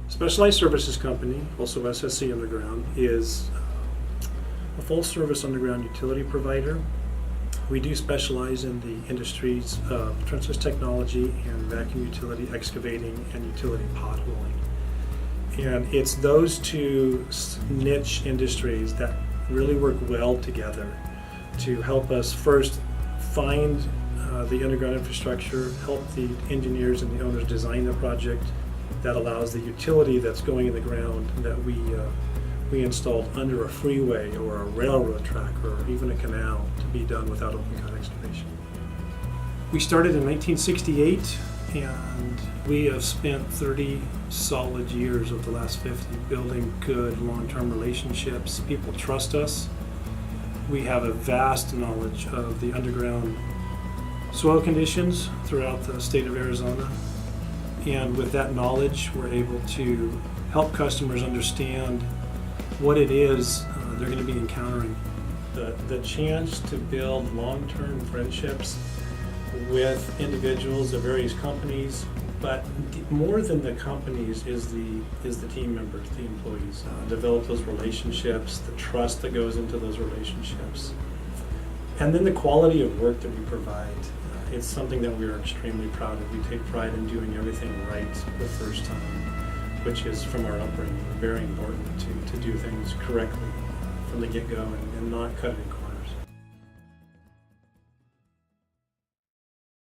Specialized Services Company, also SSC Underground, is a full-service underground utility provider. We do specialize in the industries of trenchless technology and vacuum utility excavating and utility potholing. And it's those two niche industries that really work well together to help us first find the underground infrastructure, help the engineers and the owners design the project that allows the utility that's going in the ground that we installed under a freeway or a railroad track or even a canal to be done without open cut excavation. We started in 1968 and we have spent 30 solid years of the last 50 building good long-term relationships. People trust us. We have a vast knowledge of the underground soil conditions throughout the state of Arizona. And with that knowledge, we're able to help customers understand what it is they're going to be encountering. The chance to build long-term friendships with individuals of various companies, but more than the companies is the team members, the employees. Develop those relationships, the trust that goes into those relationships, and then the quality of work that we provide. It's something that we are extremely proud of. We take pride in doing everything right the first time, which is from our upbringing very important to do things correctly from the get-go and not cut any corners.